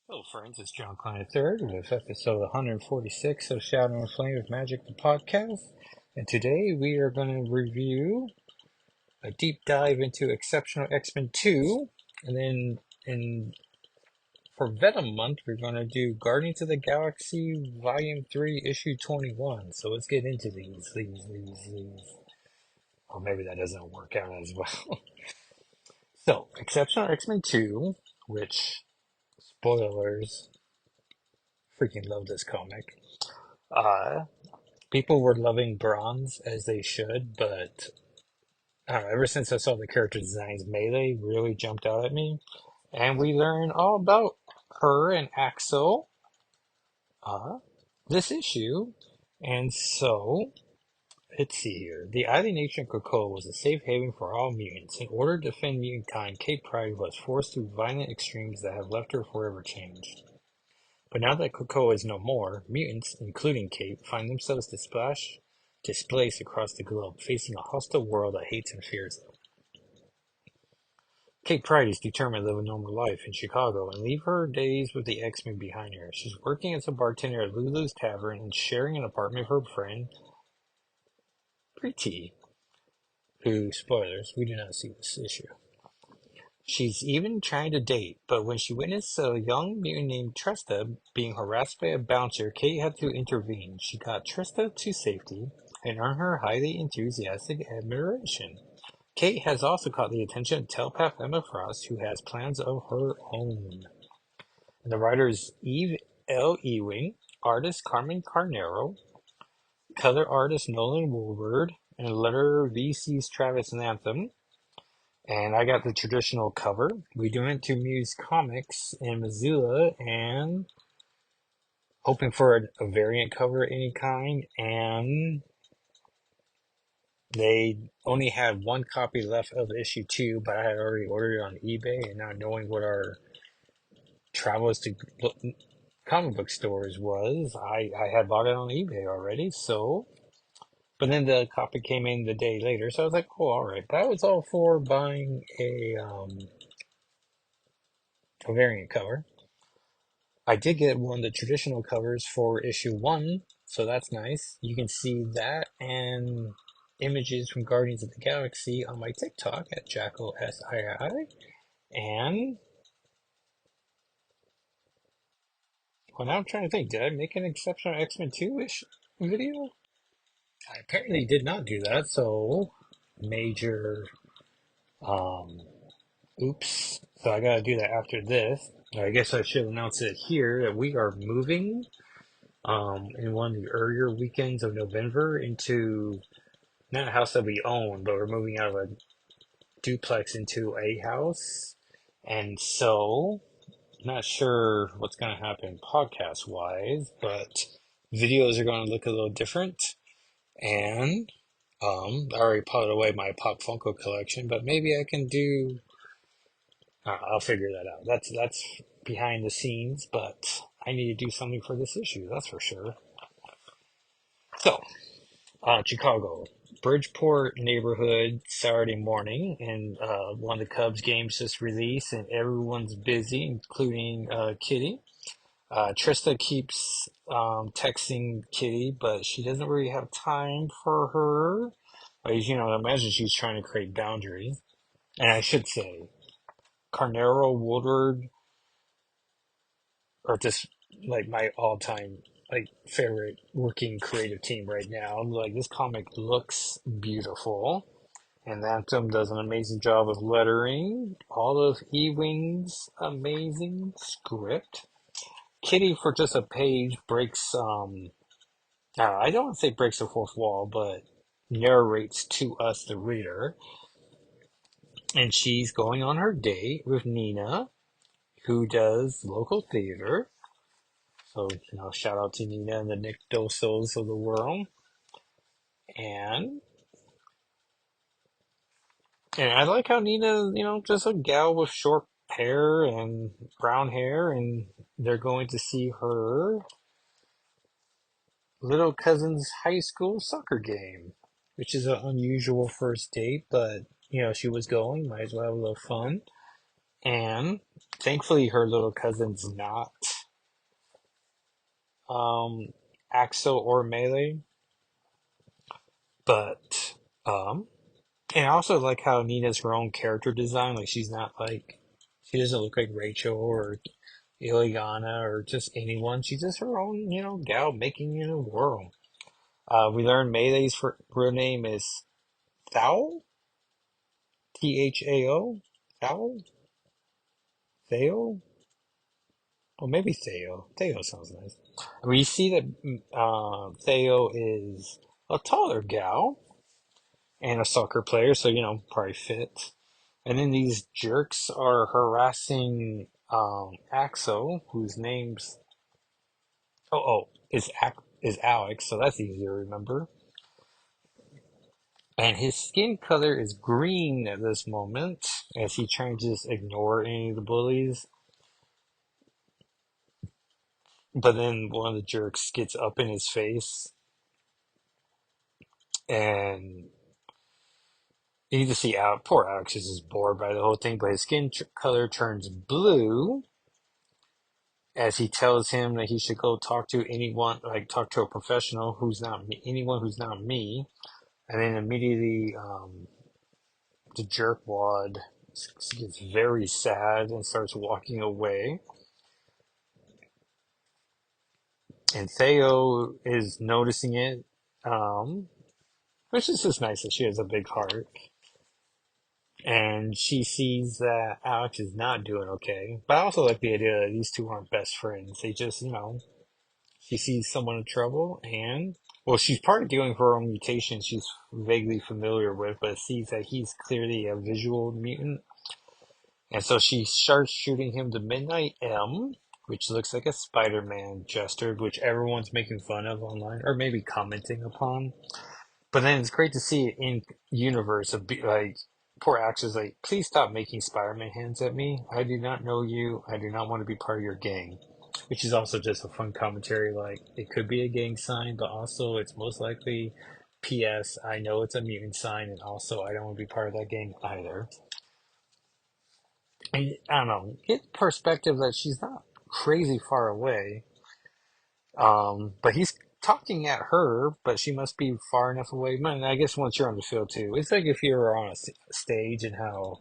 Hello, friends. It's John Klein III with episode 146 of Shadow and Flame of Magic, the podcast. And today we are going to review a deep dive into Exceptional X-Men 2. And then for Venom Month, we're going to do Guardians of the Galaxy Volume 3, Issue 21. So let's get into these. Oh, maybe that doesn't work out as well. So, Exceptional X-Men 2, which, spoilers, freaking love this comic. Uh, People were loving Bronze as they should, but I don't know, ever since I saw the character designs, Melee really jumped out at me. And we learn all about her and Axel uh, this issue. And so, let's see here. The island nation of Krakoa was a safe haven for all mutants. In order to defend mutant kind, Kate Pryde was forced through violent extremes that have left her forever changed. But now that Krakoa is no more, mutants, including Kate, find themselves displaced across the globe, facing a hostile world that hates and fears them. Kate Pryde is determined to live a normal life in Chicago and leave her days with the X-Men behind her. She's working as a bartender at Lulu's Tavern and sharing an apartment with her friend, Preeti, who, spoilers, we do not see this issue. She's even trying to date, but when she witnessed a young mutant named Trista being harassed by a bouncer, Kate had to intervene. She got Trista to safety and earned her highly enthusiastic admiration. Kate has also caught the attention of telepath Emma Frost, who has plans of her own. And the writers Eve L. Ewing, artist Carmen Carnero, color artist Nolan Woolward, and letterer VC's Travis Lantham. And I got the traditional cover. We went to Muse Comics in Missoula and hoping for a variant cover of any kind. And they only had one copy left of issue 2, but I had already ordered it on eBay. And not knowing what our travels to comic book stores was, I had bought it on eBay already. So, but then the copy came in the day later. So I was like, oh, all right. But I was all for buying a variant cover. I did get one of the traditional covers for issue 1, so that's nice. You can see that and images from Guardians of the Galaxy on my TikTok at JackalSII. And well, now I'm trying to think, did I make an Exceptional X-Men 2-ish video? I apparently did not do that, so major um oops. So I gotta do that after this. I guess I should announce it here that we are moving in one of the earlier weekends of November into not a house that we own, but we're moving out of a duplex into a house. And so, not sure what's going to happen podcast wise, but videos are going to look a little different. And I already put away my Pop Funko collection, but maybe I can do. I'll figure that out. That's behind the scenes, but I need to do something for this issue. That's for sure. So, Chicago, Bridgeport neighborhood, Saturday morning, and one of the Cubs games just released, and everyone's busy, including Kitty. Trista keeps texting Kitty, but she doesn't really have time for her. I imagine she's trying to create boundaries. And I should say, Carnero, Woodward are just like my all-time favorite working creative team right now. Like this comic looks beautiful. And Anthem does an amazing job of lettering. All of Ewing's amazing script. Kitty, for just a page, breaks, I don't want to say breaks the fourth wall, but narrates to us, the reader. And she's going on her date with Nina, who does local theater. So, shout out to Nina and the Nick Dosos of the world. And And I like how Nina, just a gal with short hair and brown hair, and they're going to see her little cousin's high school soccer game, which is an unusual first date, but she was going, might as well have a little fun. And thankfully, her little cousin's not um, Axel or Melee. But, and I also like how Nina's her own character design. Like, she's not like, she doesn't look like Rachel or Ileana or just anyone. She's just her own, gal making in a world. We learned Melee's real name is Thao, Thao, Thao, Theo, or maybe Theo. Theo sounds nice. We see that Theo is a taller gal and a soccer player, so probably fit. And then these jerks are harassing Axel, whose name's is Alex, so that's easy to remember. And his skin color is green at this moment, as he tries to just ignore any of the bullies. But then one of the jerks gets up in his face, and you need to see out. Poor Alex is just bored by the whole thing, but his color turns blue as he tells him that he should go talk to anyone, like talk to a professional who's not me, anyone who's not me. And then immediately, the jerkwad gets very sad and starts walking away. And Theo is noticing it, um, which is just nice that she has a big heart. And she sees that Alex is not doing okay. But I also like the idea that these two aren't best friends. They just, she sees someone in trouble and, well, she's part of dealing with her own mutation she's vaguely familiar with, but sees that he's clearly a visual mutant. And so she starts shooting him the Midnight M, which looks like a Spider-Man gesture, which everyone's making fun of online, or maybe commenting upon. But then it's great to see it in universe of like poor actors like, please stop making Spider-Man hands at me. I do not know you. I do not want to be part of your gang. Which is also just a fun commentary. Like it could be a gang sign, but also it's most likely P.S. I know it's a mutant sign, and also I don't want to be part of that gang either. And I don't know, get perspective that she's not crazy far away. But he's talking at her, but she must be far enough away. Man, I guess once you're on the field too, it's like if you're on a stage and how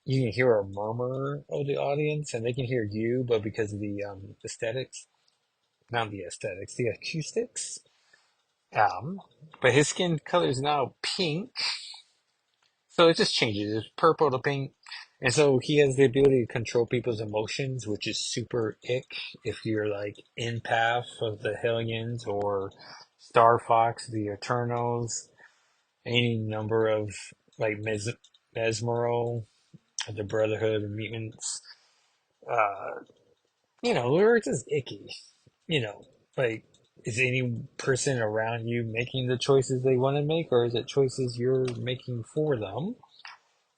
you can hear a murmur of the audience and they can hear you, but because of the aesthetics, not the aesthetics, the acoustics. Um, but his skin color is now pink, so it just changes. It's purple to pink. And so he has the ability to control people's emotions, which is super ick if you're like empath of the Hellions or Star Fox, the Eternals, any number of like Mesmero, the Brotherhood of Mutants. Uh, we're just icky. You know, like, is any person around you making the choices they want to make, or is it choices you're making for them?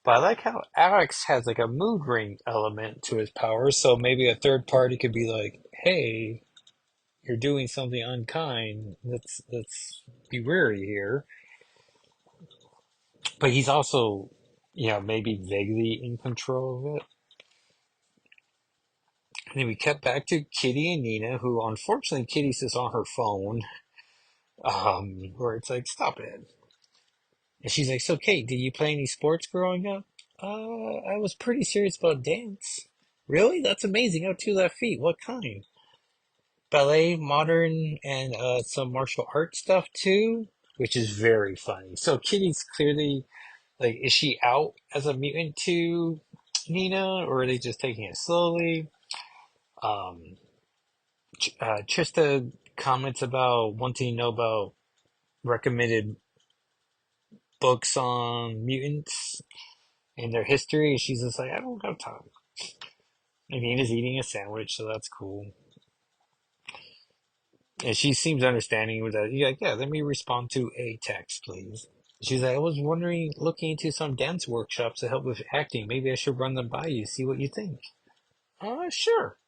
But I like how Alex has like a mood ring element to his powers, so maybe a third party could be like, "Hey, you're doing something unkind. Let's be wary here." But he's also, maybe vaguely in control of it. And then we cut back to Kitty and Nina, who unfortunately Kitty sits on her phone, where it's like, "Stop it." And she's like, "So Kate, did you play any sports growing up?" I was pretty serious about dance. Really? That's amazing. Out 2 left feet. What kind? Ballet, modern, and some martial arts stuff too, which is very funny. So Kitty's clearly like, is she out as a mutant to Nina, or are they just taking it slowly? Um, Trista comments about wanting to know about recommended books on mutants and their history. She's just like, I don't have time. And Nina's eating a sandwich, so that's cool. And she seems understanding with that. You're like, yeah, let me respond to a text, please. She's like, I was wondering, looking into some dance workshops to help with acting. Maybe I should run them by you, see what you think. Sure.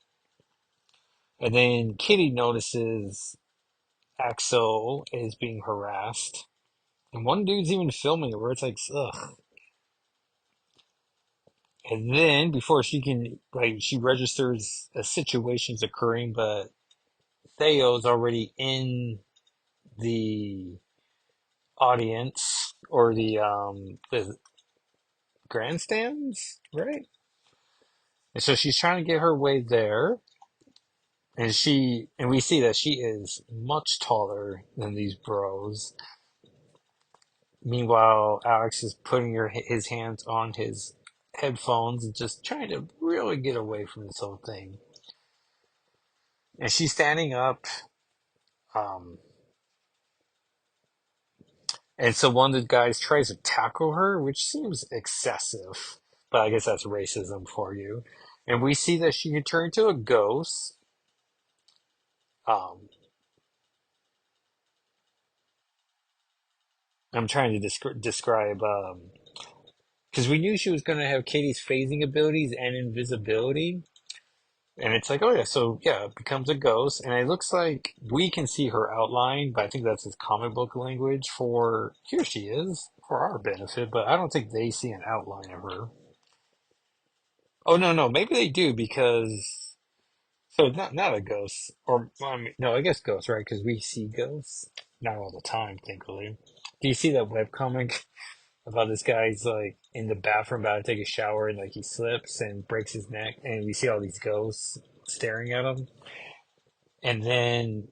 And then Kitty notices Axel is being harassed. And one dude's even filming it where it's like, ugh. And then before she can, like, she registers a situation's occurring, but Theo's already in the audience or the grandstands, right? And so she's trying to get her way there, and we see that she is much taller than these bros. Meanwhile, Alex is putting his hands on his headphones and just trying to really get away from this whole thing. And she's standing up, um, and so one of the guys tries to tackle her, which seems excessive, but I guess that's racism for you. And we see that she can turn into a ghost. Um, I'm trying to describe, because we knew she was going to have Katie's phasing abilities and invisibility. And it's like, oh yeah, so yeah, it becomes a ghost. And it looks like we can see her outline, but I think that's his comic book language for here she is for our benefit, but I don't think they see an outline of her. Oh no, no, maybe they do because so not a ghost or well, I mean, no, I guess ghosts, right? Because we see ghosts not all the time, thankfully. Do you see that webcomic about this guy's like in the bathroom about to take a shower and like he slips and breaks his neck and we see all these ghosts staring at him and then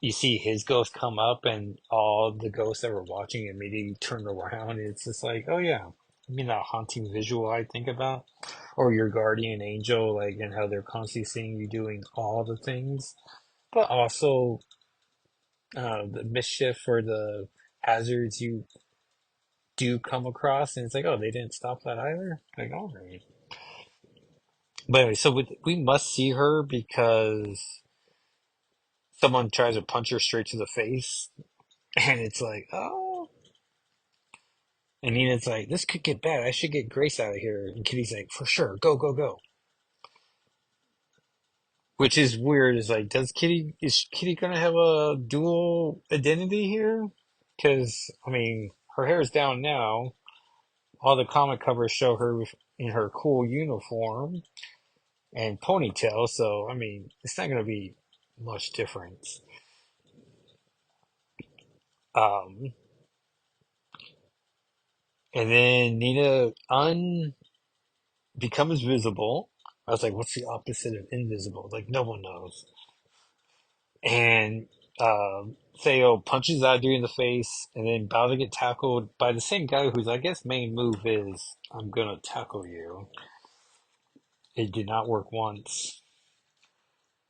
you see his ghost come up and all the ghosts that were watching immediately turn around and it's just like, oh yeah, I mean that haunting visual I think about or your guardian angel like and how they're constantly seeing you doing all the things but also the mischief or the hazards you do come across and it's like, oh, they didn't stop that either, like, all right. But anyway, so we must see her because someone tries to punch her straight to the face and it's like, oh. And Nina's like, this could get bad, I should get Grace out of here, and Kitty's like, for sure, go go go, which is weird. Is like, is Kitty gonna have a dual identity here? Because I mean her hair is down now, all the comic covers show her in her cool uniform and ponytail. So I mean, it's not going to be much difference. Um, and then Nina becomes visible. I was like, what's the opposite of invisible? Like no one knows. And Theo punches Adu in the face, and then about to get tackled by the same guy whose I guess main move is I'm gonna tackle you. It did not work once.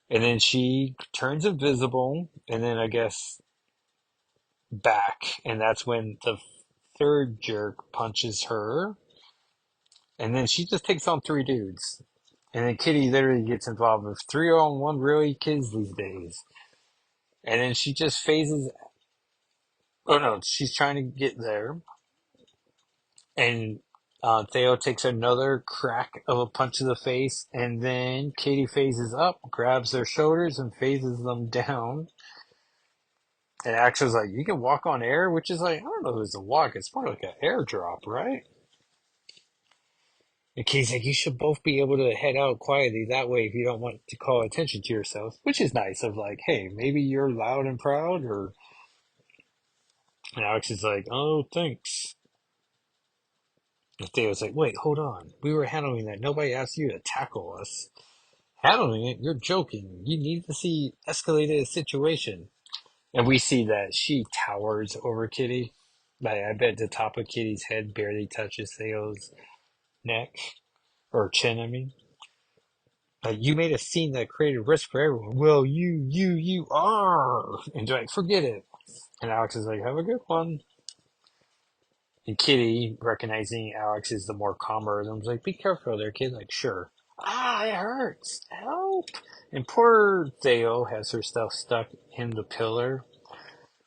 And then she turns invisible, and then I guess back, and that's when the third jerk punches her, and then she just takes on three dudes. And then Kitty literally gets involved with three on one really kids these days. And then she just phases. Oh no, she's trying to get there, and Theo takes another crack of a punch to the face, and then Katie phases up, grabs their shoulders, and phases them down. And Axel's like, "You can walk on air," which is like, I don't know if it's a walk; it's more like an airdrop, right? And Katie's like, "You should both be able to head out quietly. That way, if you don't want to call attention to yourself, which is nice. Of like, hey, maybe you're loud and proud, or." And Alex is like, "Oh, thanks." And Theo's like, "Wait, hold on. We were handling that. Nobody asked you to tackle us." Handling it, you're joking. You need to see escalated situation. And we see that she towers over Kitty. Like, I bet the top of Kitty's head barely touches Theo's neck. Or chin, I mean. Like, you made a scene that created risk for everyone. Well, you are. And they're like, forget it. And Alex is like, have a good one. And Kitty, recognizing Alex is the more calmer, and was like, be careful there, kid. Like, sure. Ah, it hurts. Help. And poor Theo has her stuff stuck in the pillar,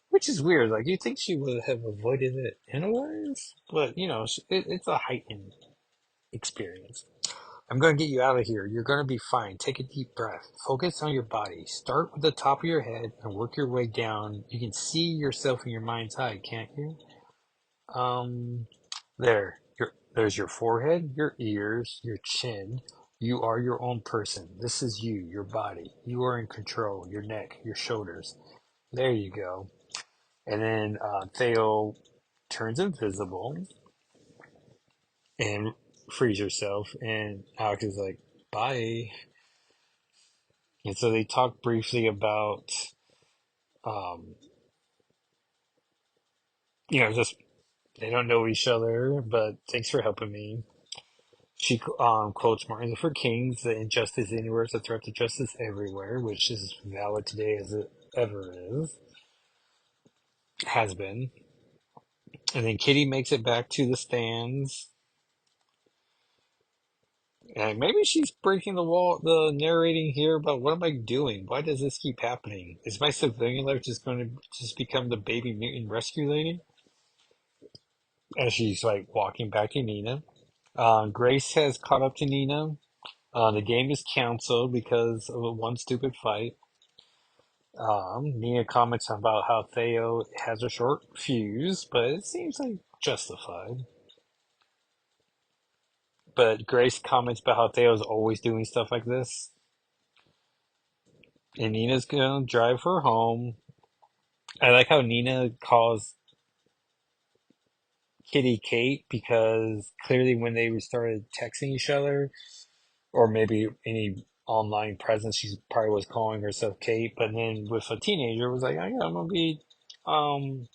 which is weird. Like, you think she would have avoided it anyways? But, you know, it's a heightened experience. I'm going to get you out of here. You're going to be fine. Take a deep breath. Focus on your body. Start with the top of your head and work your way down. You can see yourself in your mind's eye, can't you? Um, there. There's your forehead, your ears, your chin. You are your own person. This is you, your body. You are in control. Your neck, your shoulders. There you go. And then Theo turns invisible and frees herself. And Alex is like, bye. And so they talk briefly about, um, just they don't know each other, but thanks for helping me. She quotes Martin Luther King's "The injustice anywhere is a threat to justice everywhere," which is valid today as it ever has been. And then Kitty makes it back to the stands. And maybe she's breaking the narrating here about what am I doing? Why does this keep happening? Is my civilian life just going to just become the baby mutant rescue lady? As she's like walking back to Nina. Grace has caught up to Nina. The game is canceled because of a one stupid fight. Nina comments about how Theo has a short fuse, but it seems like justified. But Grace comments about how Theo's always doing stuff like this. And Nina's gonna drive her home. I like how Nina calls Kitty Kate because clearly when they started texting each other, or maybe any online presence, she probably was calling herself Kate. But then with a teenager, it was like, oh, yeah, I'm gonna be um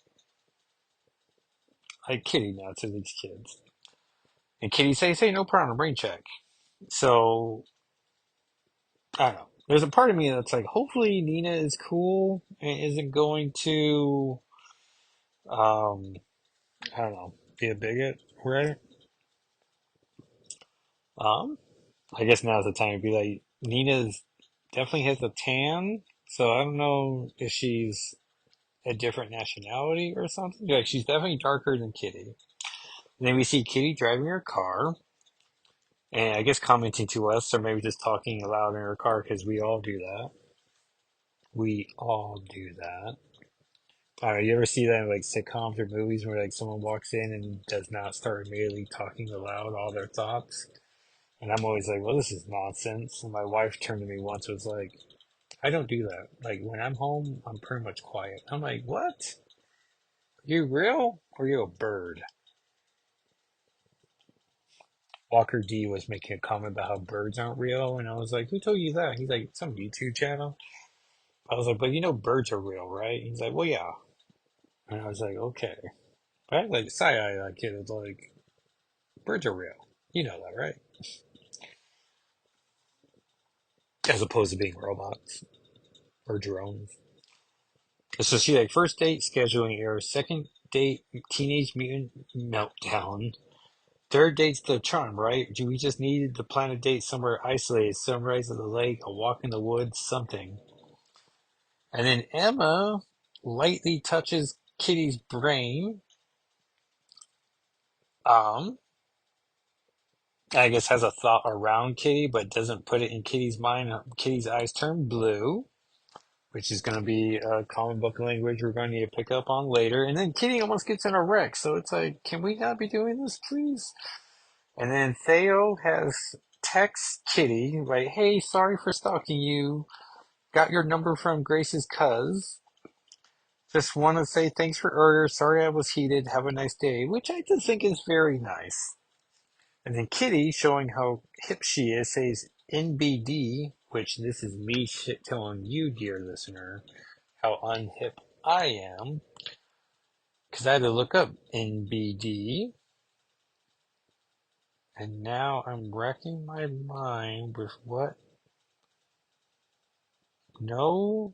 like Kitty now to these kids. And Kitty says, "Hey, no problem, brain check." So I don't know. There's a part of me that's like, hopefully Nina is cool and isn't going to, um, I don't know, be a bigot, right? Um, I guess now's the time to be like, Nina's definitely has a tan, so I don't know if she's a different nationality or something. Like, she's definitely darker than Kitty. And then we see Kitty driving her car, and I guess commenting to us, or maybe just talking aloud in her car because we all do that. We all do that. You ever see that in like sitcoms or movies where like someone walks in and does not start immediately talking aloud all their thoughts? And I'm always like, well, this is nonsense. And my wife turned to me once and was like, I don't do that. Like when I'm home, I'm pretty much quiet. I'm like, what? You real? Or you a bird? Walker D was making a comment about how birds aren't real, and I was like, who told you that? He's like, some YouTube channel. I was like, but you know birds are real, right? He's like, well, yeah. And I was like, okay. Right? Like, side-eye that kid is like, birds are real. You know that, right? As opposed to being robots or drones. So she like first date scheduling error, second date teenage mutant meltdown, third date's the charm, right? Do we just need to plan a date somewhere isolated, sunrise at the lake, a walk in the woods, something? And then Emma lightly touches Kitty's brain. Um, I guess has a thought around Kitty, but doesn't put it in Kitty's mind. Kitty's eyes turn blue, which is going to be a comic book language we're going to need to pick up on later. And then Kitty almost gets in a wreck, so it's like, can we not be doing this, please? And then Theo has text Kitty, like, hey, sorry for stalking you. Got your number from Grace's cuz. Just want to say thanks for earlier. Sorry I was heated. Have a nice day, which I just think is very nice. And then Kitty, showing how hip she is, says NBD, which this is me shit telling you, dear listener, how unhip I am, because I had to look up NBD, and now I'm racking my mind with what? No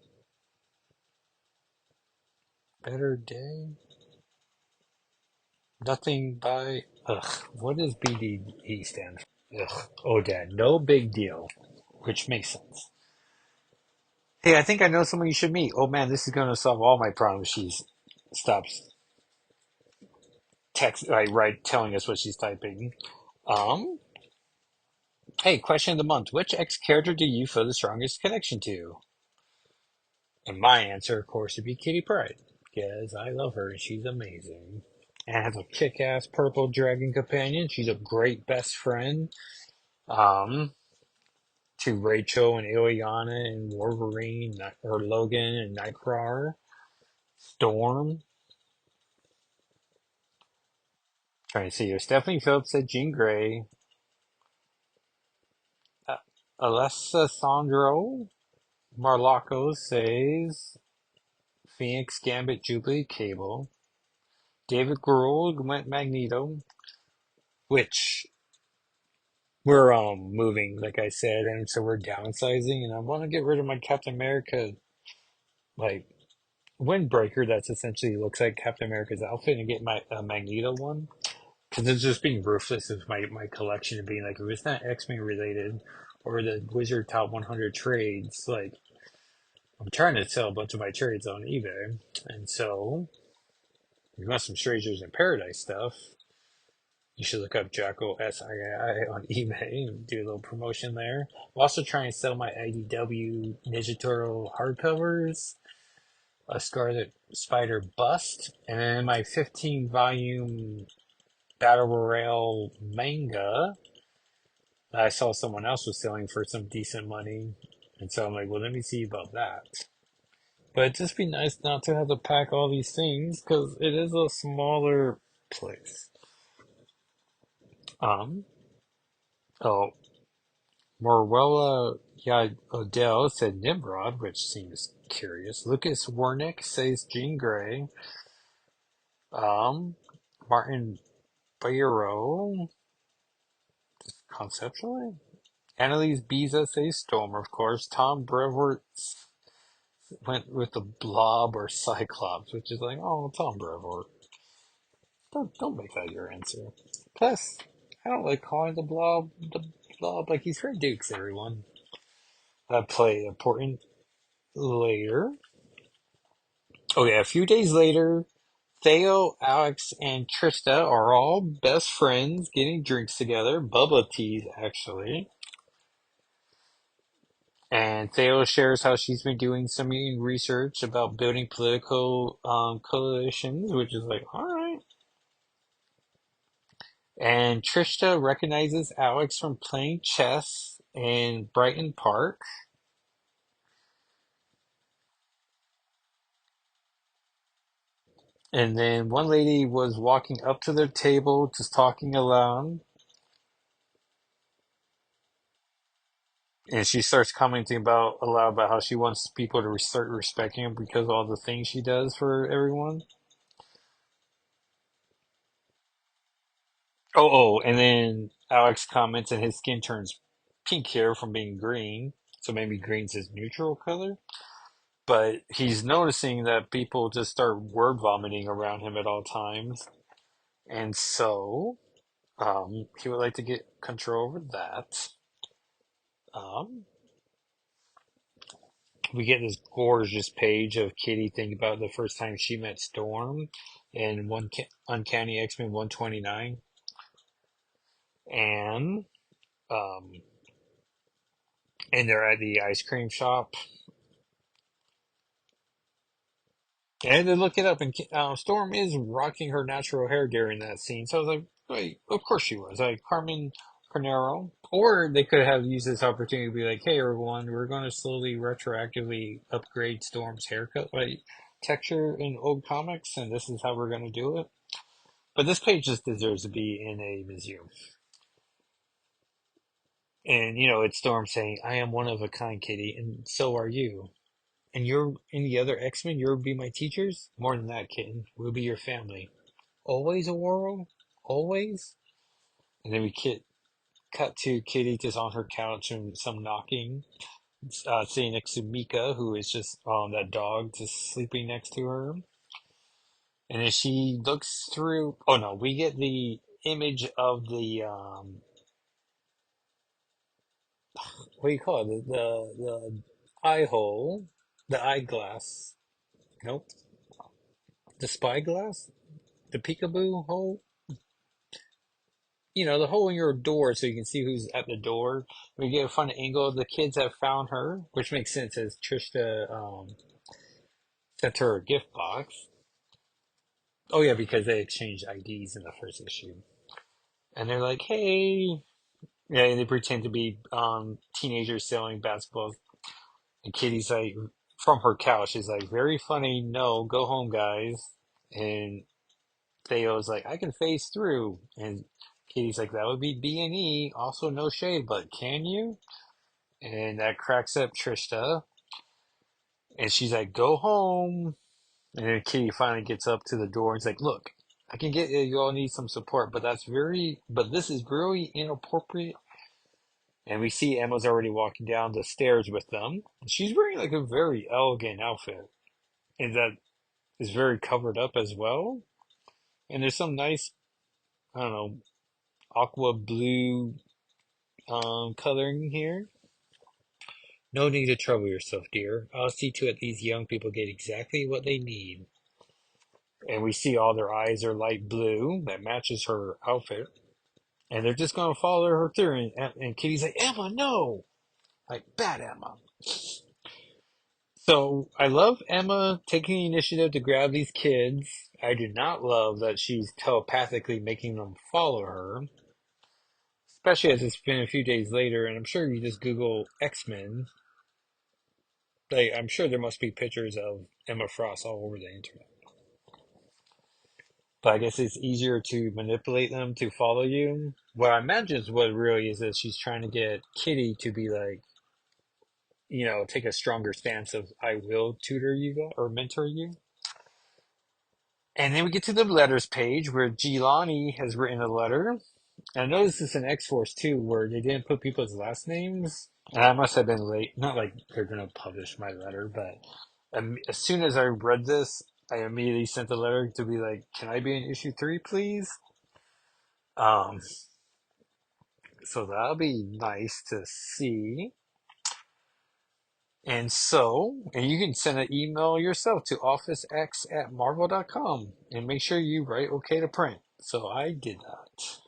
better day? Nothing by. Ugh, what does BDE stand for? Ugh, oh, Dad, no big deal, which makes sense. Hey, I think I know someone you should meet. Oh man, this is going to solve all my problems. She stops text, right, telling us what she's typing. Um, Hey, question of the month. Which X character do you feel the strongest connection to? And my answer, of course, would be Kitty Pryde, because I love her and she's amazing. and has a kick-ass purple dragon companion. She's a great best friend um, to Rachel and Ileana and Wolverine or Logan and Nightcrawler. Storm. Trying to see here. Stephanie Phillips said Jean Grey. Uh, Alessa Sandro Marlaco says Phoenix Gambit Jubilee Cable. David Grohl went Magneto, which we're moving, like I said, and so we're downsizing, and I want to get rid of my Captain America like windbreaker. That's essentially looks like Captain America's outfit, and get my Magneto one because it's just being ruthless with my collection and being like, if it's not X Men related or the Wizard Top 100 trades, like I'm trying to sell a bunch of my trades on eBay, and so you want some Strangers in Paradise stuff. You should look up Jacko SII on eBay and do a little promotion there. I'm also trying to sell my IDW Ninja Turtle hardcovers, a Scarlet Spider bust, and then my 15 volume Battle Royale manga that I saw someone else was selling for some decent money. And so I'm like, well, let me see about that. But it'd just be nice not to have to pack all these things because it is a smaller place. Um, oh, Morwella Odell said Nimrod, which seems curious. Lucas Wernick says Jean Grey. Um, Martin Bayero, conceptually. Annalise Biza says Storm, of course. Tom Brevoort went with the Blob or Cyclops, which is like, oh, Tom Brevoort. Don't make that your answer. Plus, I don't like calling the Blob like he's Fred Dukes, everyone. That play important later. Okay, a few days later, Theo, Alex, and Trista are all best friends getting drinks together. Bubba teas, actually. And Theo shares how she's been doing some research about building political coalitions, which is like, all right. And Trista recognizes Alex from playing chess in Brighton Park. And then one lady was walking up to their table, just talking aloud. And she starts commenting about aloud about how she wants people to start respecting her because of all the things she does for everyone. And then Alex comments and his skin turns pink here from being green. So maybe green's his neutral color. But he's noticing that people just start word vomiting around him at all times. And so he would like to get control over that. Um, we get this gorgeous page of Kitty thinking about the first time she met Storm in Uncanny X-Men 129. And um, and they're at the ice cream shop. And they look it up, and Storm is rocking her natural hair during that scene. So I was like, wait, of course she was. Like Carmen Carnero. Or they could have used this opportunity to be like, hey, everyone, we're going to slowly retroactively upgrade Storm's haircut like texture in old comics, and this is how we're going to do it. But this page just deserves to be in a museum. And, it's Storm saying, I am one of a kind, Kitty, and so are you. And you're in the other X-Men, you'll be my teachers? More than that, kitten. We'll be your family. Always, Aurora? Always? And then cut to Kitty just on her couch and some knocking, sitting next to Mika, who is just that dog just sleeping next to her. And as she looks through, oh no, we get the image of the what do you call it? The eye hole, the eyeglass. Nope, the spyglass, the peekaboo hole. The hole in your door so you can see who's at the door. We get a fun angle of the kids have found her, which makes sense as Trista sent her a gift box. Oh yeah, because they exchanged IDs in the first issue, and they're like, "Hey," yeah, and they pretend to be teenagers selling basketballs. And Kitty's like, from her couch, she's like, "Very funny. No, go home, guys." And Theo's like, "I can phase through," and Kitty's like, "That would be B&E. Also, no shade, but can you?" And that cracks up Trista, and she's like, "Go home." And then Kitty finally gets up to the door and is like, "Look, I can get you. You all need some support, but this is really inappropriate." And we see Emma's already walking down the stairs with them. She's wearing like a very elegant outfit, and that is very covered up as well. And there's some nice, I don't know, aqua blue coloring here. No need to trouble yourself, dear. I'll see to it these young people get exactly what they need. And we see all their eyes are light blue. That matches her outfit. And they're just going to follow her through. And Kitty's like, "Emma, no!" Like, bad Emma. So I love Emma taking the initiative to grab these kids. I do not love that she's telepathically making them follow her, especially as it's been a few days later. And I'm sure you just Google X-Men. Like, I'm sure there must be pictures of Emma Frost all over the internet. But I guess it's easier to manipulate them to follow you. What I imagine is what it really is she's trying to get Kitty to be like, take a stronger stance of I will tutor you or mentor you. And then we get to the letters page where Giuliani has written a letter. And I noticed this in X Force too, where they didn't put people's last names. And I must have been late. Not like they're going to publish my letter, but as soon as I read this, I immediately sent a letter to be like, "Can I be in issue 3, please?" Um, so that'll be nice to see. And you can send an email yourself to officex@marvel.com and make sure you write okay to print. So I did that.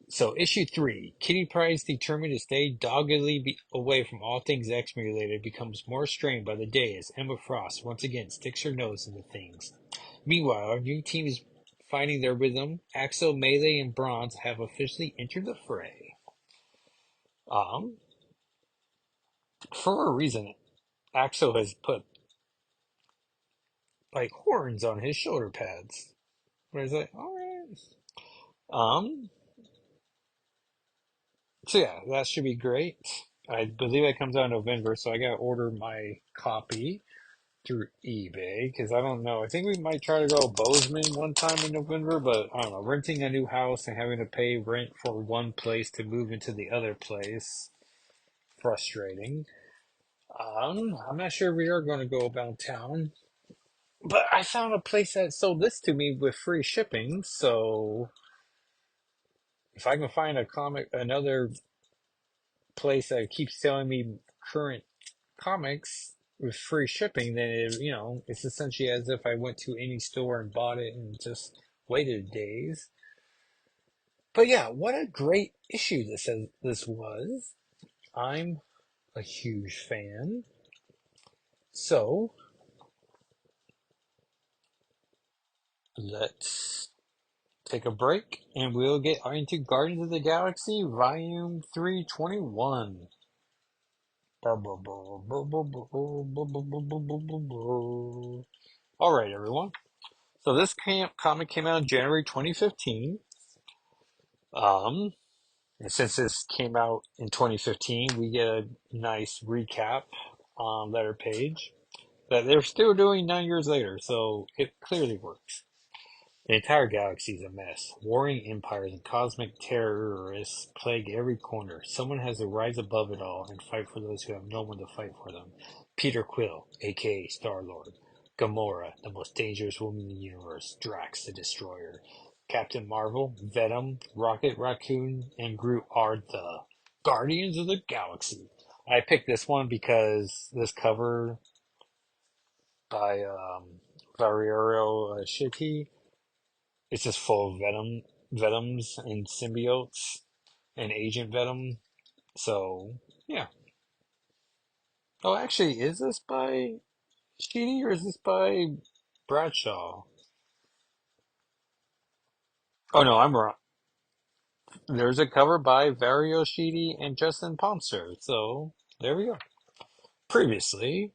So issue 3, Kitty Pryde, determined to stay doggedly away from all things X-Men related, becomes more strained by the day as Emma Frost once again sticks her nose into things. Meanwhile, our new team is finding their rhythm. Axel, Melee, and Bronze have officially entered the fray. Um, for a reason, Axel has put like horns on his shoulder pads. Where he's like, all right. Um, so yeah, that should be great. I believe it comes out in November, so I gotta order my copy through eBay because I don't know. I think we might try to go Bozeman one time in November, but I don't know. Renting a new house and having to pay rent for one place to move into the other place, frustrating. I'm not sure we are going to go about town, but I found a place that sold this to me with free shipping. So if I can find another place that keeps selling me current comics with free shipping, then it's essentially as if I went to any store and bought it and just waited days. But yeah, what a great issue this was. I'm a huge fan. So let's take a break and we'll get into Guardians of the Galaxy Volume 321. All right, everyone. So this comic came out in January 2015. Um, and since this came out in 2015, we get a nice recap on letter page that they're still doing 9 years later, so it clearly works. The entire galaxy is a mess. Warring empires and cosmic terrorists plague every corner. Someone has to rise above it all and fight for those who have no one to fight for them. Peter Quill, aka Star-Lord. Gamora, the most dangerous woman in the universe. Drax, the Destroyer. Captain Marvel, Venom, Rocket Raccoon, and Groot are the Guardians of the Galaxy. I picked this one because this cover by Valerio Schiti, it's just full of Venoms and symbiotes and Agent Venom. So yeah. Oh, actually, is this by Sheedy or is this by Bradshaw? Oh no, I'm wrong. There's a cover by Vario Sheedy and Justin Pomster. So there we go. Previously,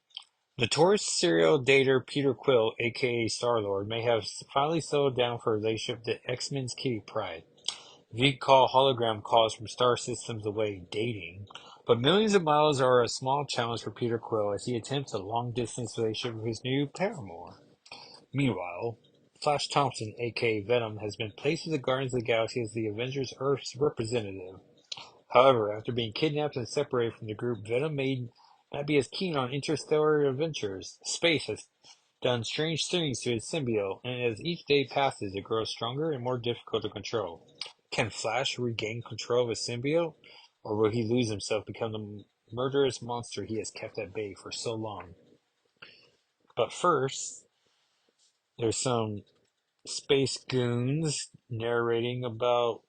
notorious serial dater Peter Quill, aka Star-Lord, may have finally settled down for a relationship with X-Men's Kitty Pryde. V-call hologram calls from star systems away dating, but millions of miles are a small challenge for Peter Quill as he attempts a long-distance relationship with his new paramour. Meanwhile, Flash Thompson, aka Venom, has been placed with the Guardians of the Galaxy as the Avengers Earth's representative. However, after being kidnapped and separated from the group, Venom may not be as keen on interstellar adventures. Space has done strange things to his symbiote, and as each day passes, it grows stronger and more difficult to control. Can Flash regain control of his symbiote, or will he lose himself, become the murderous monster he has kept at bay for so long? But first, there's some space goons narrating about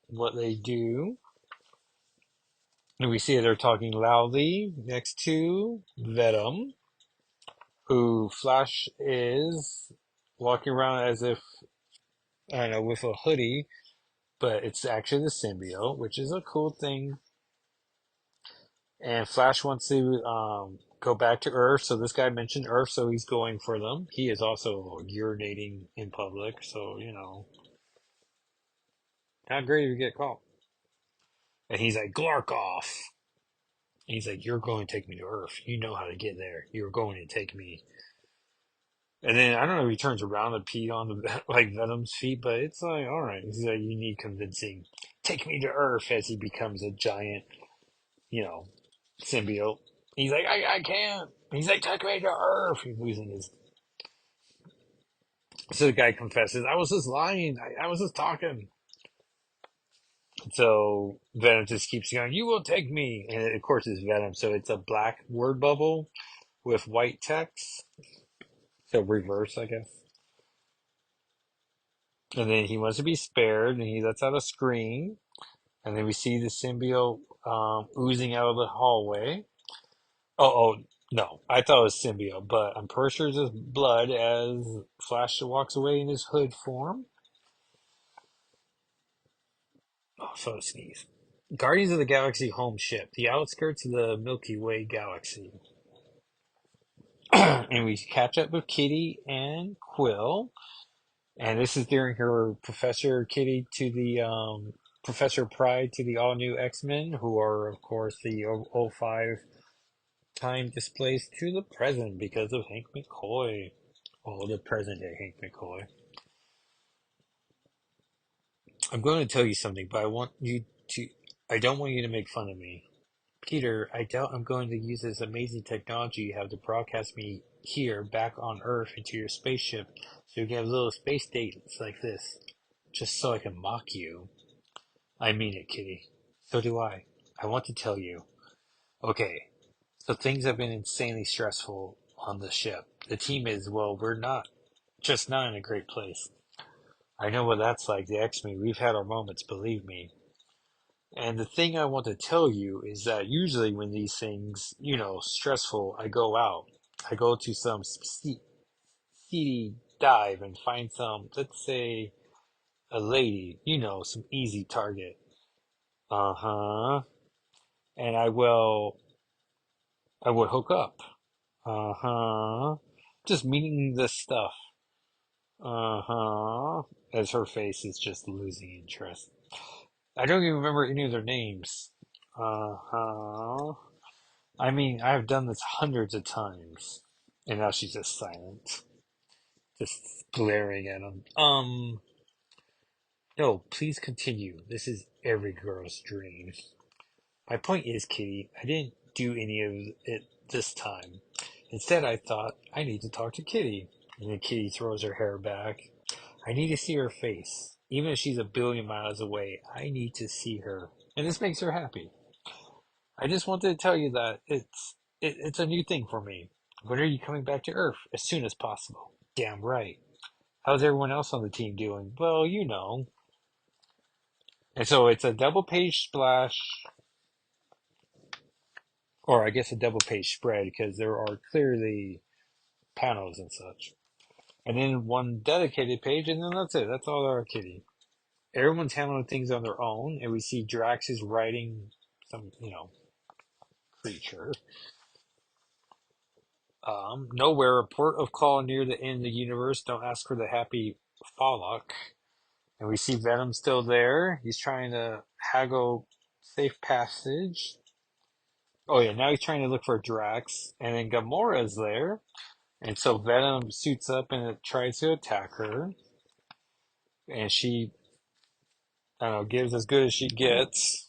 what they do. And we see they're talking loudly next to Venom, who Flash is walking around as if, I don't know, with a hoodie, but it's actually the symbiote, which is a cool thing. And Flash wants to go back to Earth, so this guy mentioned Earth, so he's going for them. He is also urinating in public, so, not great if you get caught. And he's like, Glarkoff! He's like, you're going to take me to Earth. You know how to get there. You're going to take me. And then I don't know if he turns around and pee on the like Venom's feet, but it's like, all right. He's like, you need convincing. Take me to Earth as he becomes a giant, you know, symbiote. He's like, I can't. He's like, take me to Earth. He's losing his. So the guy confesses, I was just lying. I was just talking. So Venom just keeps going, you will take me. And of course it's Venom. So it's a black word bubble with white text. So reverse, I guess. And then he wants to be spared, and he lets out a scream. And then we see the symbiote oozing out of the hallway. Oh, no, I thought it was symbiote, but I'm pretty sure it's just blood as Flash walks away in his hood form. Oh, so sneeze. Guardians of the Galaxy home ship, the outskirts of the Milky Way galaxy. And we catch up with Kitty and Quill. And this is during her Professor Kitty to the Professor Pride to the all new X-Men, who are of course the '05 time displaced to the present because of Hank McCoy. Oh, the present day Hank McCoy. I'm going to tell you something, but I don't want you to make fun of me. Peter, I doubt I'm going to use this amazing technology you have to broadcast me here back on Earth into your spaceship so you can have little space dates like this. Just so I can mock you. I mean it, Kitty. So do I. I want to tell you. Okay, so things have been insanely stressful on the ship. The team is, well, we're not in a great place. I know what that's like, the X-Men. We've had our moments, believe me. And the thing I want to tell you is that usually when these things, stressful, I go out. I go to some seedy dive and find some, let's say, a lady, some easy target. Uh-huh. And I would hook up. Uh-huh. Just meaning this stuff. Uh-huh. As her face is just losing interest. I don't even remember any of their names. Uh-huh. I mean, I've done this hundreds of times. And now she's just silent. Just glaring at him. No, please continue. This is every girl's dream. My point is, Kitty, I didn't do any of it this time. Instead, I thought, I need to talk to Kitty. And then Kitty throws her hair back. I need to see her face. Even if she's a billion miles away, I need to see her. And this makes her happy. I just wanted to tell you that it's a new thing for me. When are you coming back to Earth? As soon as possible. Damn right. How's everyone else on the team doing? Well, you know. And so it's a double page splash, or I guess a double page spread, because there are clearly panels and such. And then one dedicated page, and then that's it. That's all there are, Kitty. everyone's handling things on their own, and we see Drax is riding some, creature. Nowhere, a port of call near the end of the universe. Don't ask for the happy Fallock. And we see Venom still there. He's trying to haggle safe passage. Oh yeah, now he's trying to look for Drax. And then Gamora's there. And so Venom suits up and it tries to attack her. And she, I don't know, gives as good as she gets,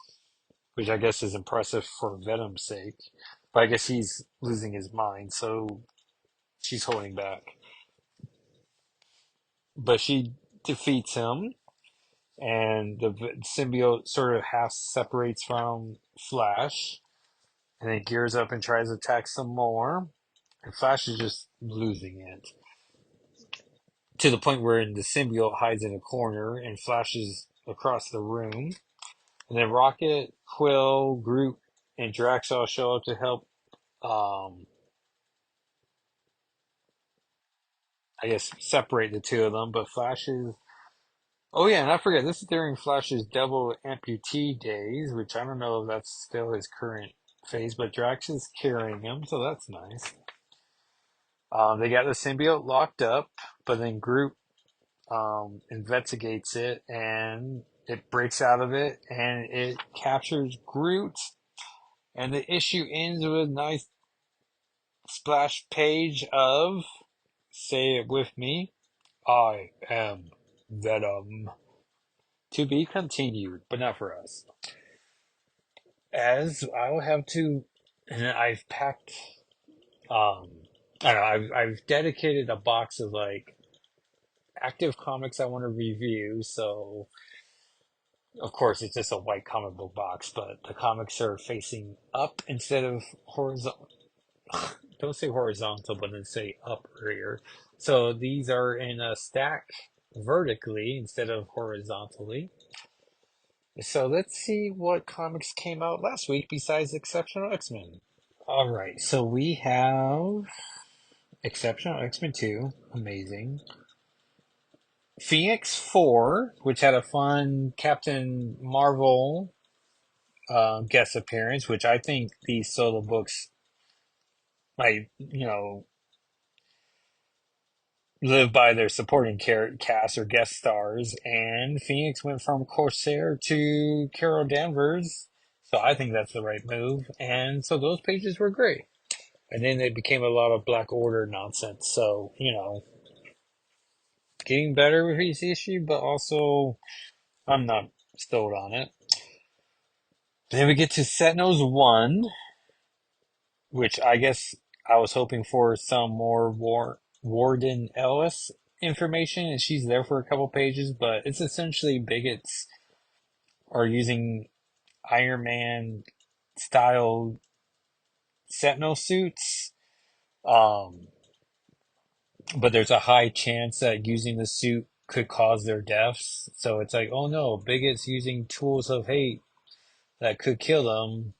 which I guess is impressive for Venom's sake. But I guess he's losing his mind, so she's holding back. But she defeats him, and the symbiote sort of half separates from Flash, and then gears up and tries to attack some more. And Flash is just losing it to the point where the symbiote hides in a corner and flashes across the room. And then Rocket, Quill, Groot, and Drax all show up to help. Um, I guess separate the two of them. But Flash is. Oh yeah, and I forget this is during Flash's double amputee days, which I don't know if that's still his current phase. But Drax is carrying him, so that's nice. They got the symbiote locked up, but then Groot investigates it and it breaks out of it and it captures Groot. And the issue ends with a nice splash page of, say it with me, I am Venom. To be continued, but not for us. As I'll have to, and I've packed, I don't know, I've dedicated a box of like active comics I want to review. So, of course, it's just a white comic book box, but the comics are facing up instead of horizontal. Don't say horizontal, but then say up here. So these are in a stack vertically instead of horizontally. So let's see what comics came out last week besides Exceptional X-Men. All right, so we have Exceptional X-Men 2, amazing. Phoenix 4, which had a fun Captain Marvel guest appearance, which I think these solo books might, live by their supporting cast or guest stars. And Phoenix went from Corsair to Carol Danvers, so I think that's the right move. And so those pages were great. And then it became a lot of Black Order nonsense. So, getting better with each issue, but also I'm not stoked on it. Then we get to Sentinels 1, which I guess I was hoping for some more Warden Ellis information, and she's there for a couple pages, but it's essentially bigots are using Iron Man style Sentinel suits. Um, but there's a high chance that using the suit could cause their deaths. So it's like, oh no, bigots using tools of hate that could kill them.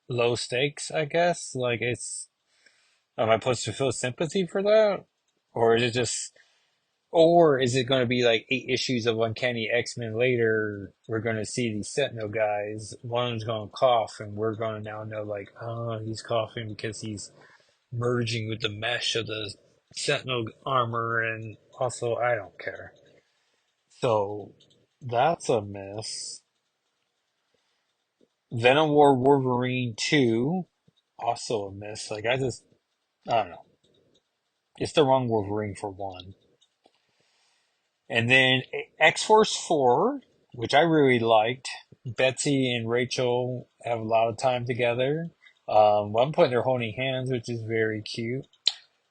Low stakes, I guess. Like it's, am I supposed to feel sympathy for that, or is it just, or is it going to be like 8 issues of Uncanny X-Men later? We're going to see these Sentinel guys. One of them's going to cough, and we're going to now know like, oh, he's coughing because he's merging with the mesh of the Sentinel armor, and also I don't care. So that's a miss. Venom War Wolverine 2, also a miss. Like I don't know. It's the wrong Wolverine for one. And then X Force 4, which I really liked. Betsy and Rachel have a lot of time together. One point they're holding hands, which is very cute.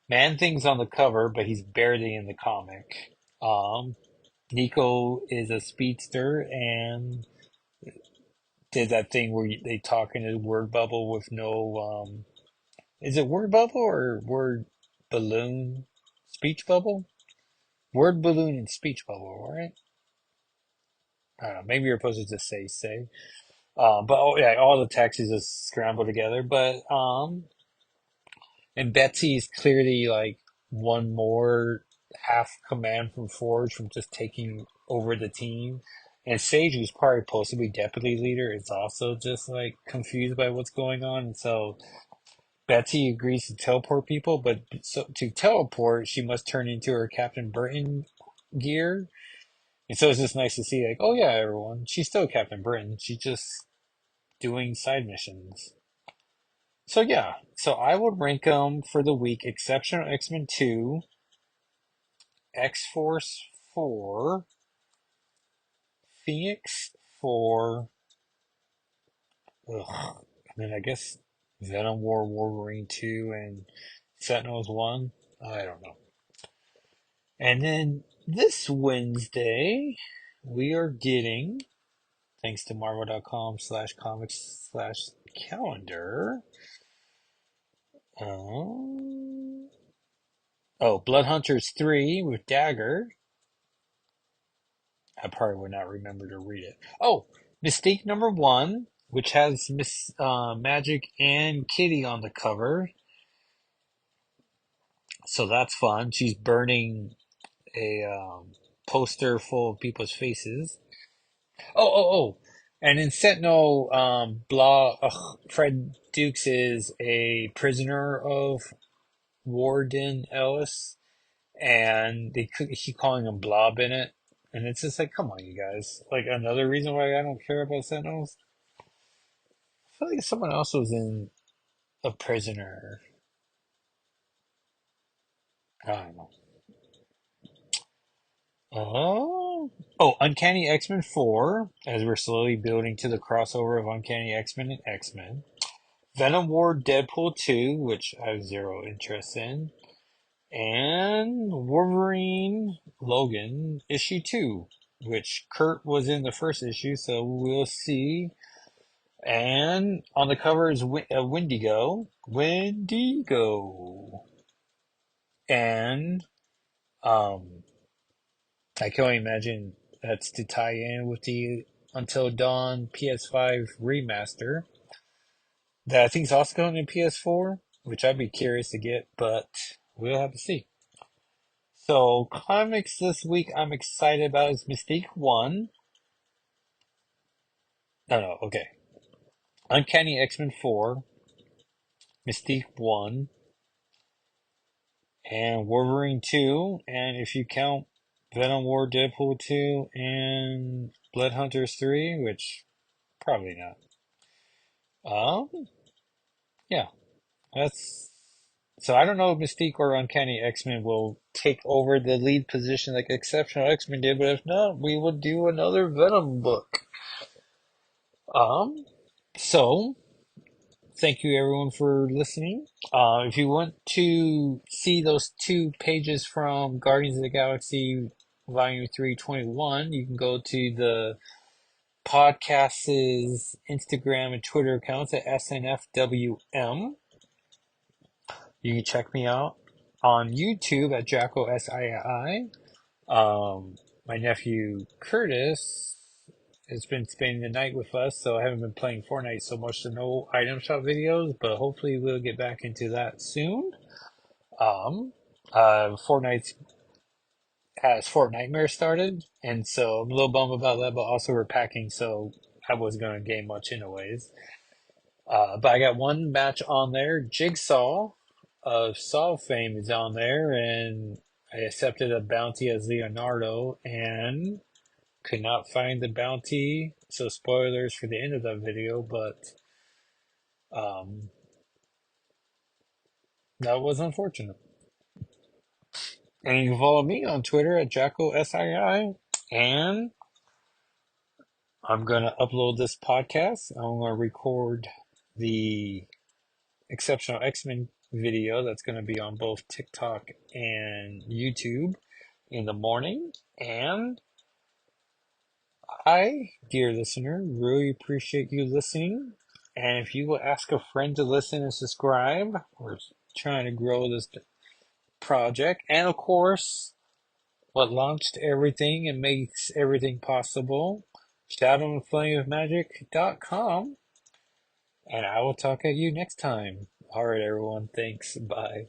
Man Thing's on the cover, but he's barely in the comic. Nico is a speedster and did that thing where they talk in a word bubble with no. Is it word bubble or word balloon? Speech bubble? Word balloon and speech bubble, right? I don't know. Maybe you're supposed to just say. But oh yeah, all the text is just scrambled together. But and Betsy's clearly like one more half command from Forge from just taking over the team. And Sage, who's probably supposed to be deputy leader, is also just like confused by what's going on. And so Betsy agrees to teleport people, but so to teleport, she must turn into her Captain Britain gear. And so it's just nice to see, like, oh yeah, everyone, she's still Captain Britain. She's just doing side missions. So yeah, so I would rank them for the week: Exceptional X-Men 2, X-Force 4, Phoenix 4, ugh, and then I guess Venom War, Wolverine 2, and Sentinels 1. I don't know. And then this Wednesday, we are getting, thanks to marvel.com/comics/calendar, um, oh, Blood Hunters 3 with Dagger. I probably would not remember to read it. Oh, Mystique #1, which has Miss Magic and Kitty on the cover. So that's fun. She's burning a poster full of people's faces. Oh. And in Sentinel, Fred Dukes is a prisoner of Warden Ellis, and they keep calling him Blob in it. And it's just like, come on, you guys. Like, another reason why I don't care about Sentinels. I feel like someone else was in a prisoner. I don't know. Uncanny X-Men 4, as we're slowly building to the crossover of Uncanny X-Men and X-Men. Venom War Deadpool 2, which I have zero interest in. And Wolverine Logan issue 2, which Kurt was in the first issue, so we'll see. And on the cover is Wendigo. Wendigo. And um, I can only imagine that's to tie in with the Until Dawn PS5 remaster that I think is also going to PS4, which I'd be curious to get, but we'll have to see. So, comics this week I'm excited about is Mystique 1. No, okay. Uncanny X-Men 4, Mystique 1, and Wolverine 2, and if you count Venom War, Deadpool 2, and Blood Hunters 3, which probably not. Yeah, that's so I don't know if Mystique or Uncanny X-Men will take over the lead position like Exceptional X-Men did, but if not, we will do another Venom book. Um, so thank you everyone for listening. If you want to see those 2 pages from Guardians of the Galaxy Volume 321, you can go to the podcast's Instagram and Twitter accounts at SNFWM. You can check me out on YouTube at Jacko SII. My nephew Curtis has been spending the night with us, so I haven't been playing Fortnite so much, so no item shop videos, but hopefully we'll get back into that soon. Fortnite has Fortnightmare started, and so I'm a little bummed about that, but also we're packing, so I wasn't going to game much anyways. But I got one match on there. Jigsaw of Saw fame is on there, and I accepted a bounty as Leonardo and could not find the bounty. So spoilers for the end of that video, but um, that was unfortunate. And you can follow me on Twitter at JackoSII. And I'm going to upload this podcast. I'm going to record the Exceptional X-Men video that's going to be on both TikTok and YouTube in the morning. And I, dear listener, really appreciate you listening. And if you will ask a friend to listen and subscribe, we're trying to grow this project. And of course, what launched everything and makes everything possible, shadowandflameofmagic.com. And I will talk at you next time. All right, everyone. Thanks. Bye.